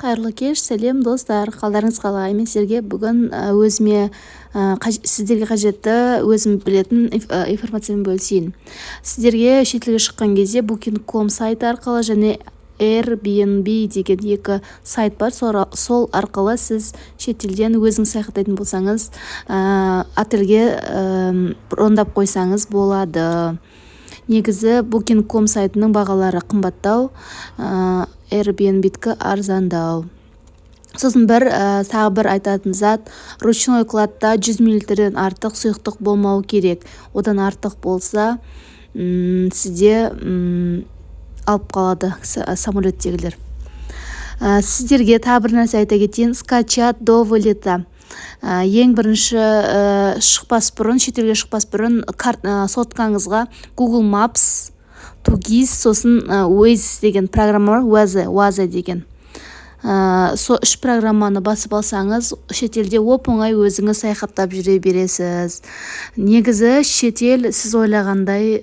Қайырлы кеш, сәлем достар, қалдарыңыз қалай? Мен сіздерге бүгін сіздерге қажетті өзім білетін информациямен бөлісейін. Сіздерге шетелге шыққан кезде Booking.com сайты арқылы және Airbnb деген екі сайт бар. Сол арқылы сіз шетелден өзіңіз саяхаттайтын болсаңыз, отельге брондап қойсаңыз болады. Негізі Booking.com сайтының бағалары қымбаттау, Airbnb-кі арзандау. Сосын тағы бір айтатын зат, ручной кладта 100 мл артық сұйықтық болмау керек. Одан артық болса, сізде алып қалады самолеттегілер. Сіздерге тағы бір нәрсе айта кетейін, скачать до вылета. Ең бірінші шетелге шықпас бұрын соткаңызға Google Maps, Тугис, сосын Waze деген программа бар, Waze деген. Сол үш программаны басып алсаңыз, шетелде оп-оңай өзіңіз саяхаттап жүре бересіз. Негізі шетел сіз ойлағандай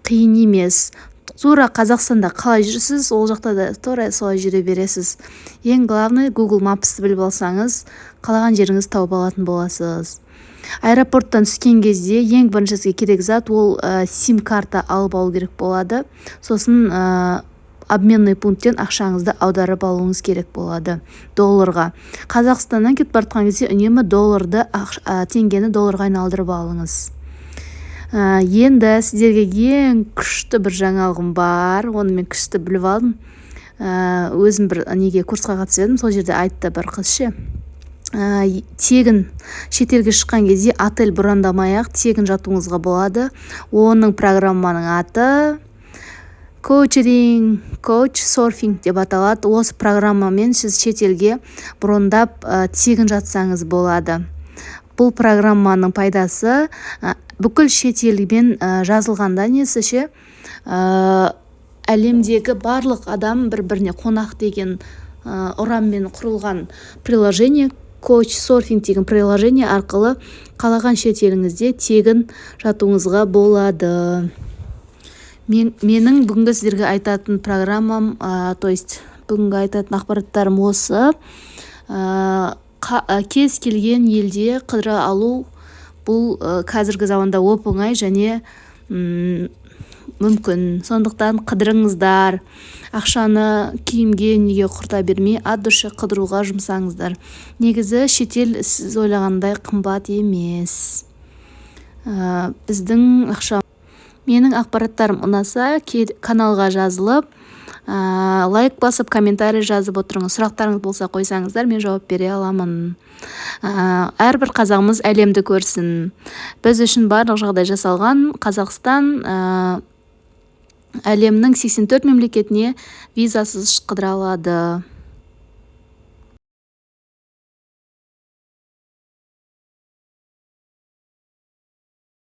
қиын емес. Тура Қазақстанда қалай жүрсіз, ол жақта да тура солай жүре бересіз. Ең главный Google Maps'ты біліп алсаңыз, қалаған жеріңіз тауып алатын боласыз. Аэропорттан түскен кезде ең біріншісі керек зат, ол сим-карта алып алу керек болады. Сосын обменный пункттен ақшаңызды аударып алуыңыз керек болады долларға. Қазақстаннан кетіп бара кезде үнемі теңгені долларға айналдырып алыңыз. Енді сіздерге ең күшті бір жаңалығым бар, оны мен күшті біліп алдым. Өзім бір курсқа қатысып едім, сол жерде айтты бір қыз ше. Тегін шетелге шыққан кезде отель брондамай-ақ тегін жатуыңызға болады. Оның программаның аты Couchsurfing деп аталады. Осы программамен сіз шетелге брондап тегін жатсаңыз болады. Бұл программаның пайдасы бүкіл шетелмен жазылғанда несі әлемдегі барлық адам бір-біріне қонақ деген ұранмен құрылған приложение, Couchsurfing деген приложение арқылы қалаған шетеліңізде тегін жатуыңызға болады. Менің бүгінгі сіздерге айтатын программам, бүгінгі айтатын ақпараттарым осы. Кез келген елде қыдыра алу бұл қазіргі заманда оп-оңай және мүмкін. Сондықтан қыдырыңыздар, ақшаны киімге неге құрта бермей, от души қыдыруға жұмсаңыздар. Негізі шетел сіз ойлағандай қымбат емес. Менің ақпараттарым ұнаса, каналға жазылып, лайк басып, комментарий жазып отырыңыз. Сұрақтарыңыз болса қойсаңыздар, мен жауап бере аламын. Әрбір қазағымыз әлемді көрсін. Біз үшін барлық жағдай жасалған. Қазақстан әлемнің 84 мемлекетіне визасыз қыдыра алады.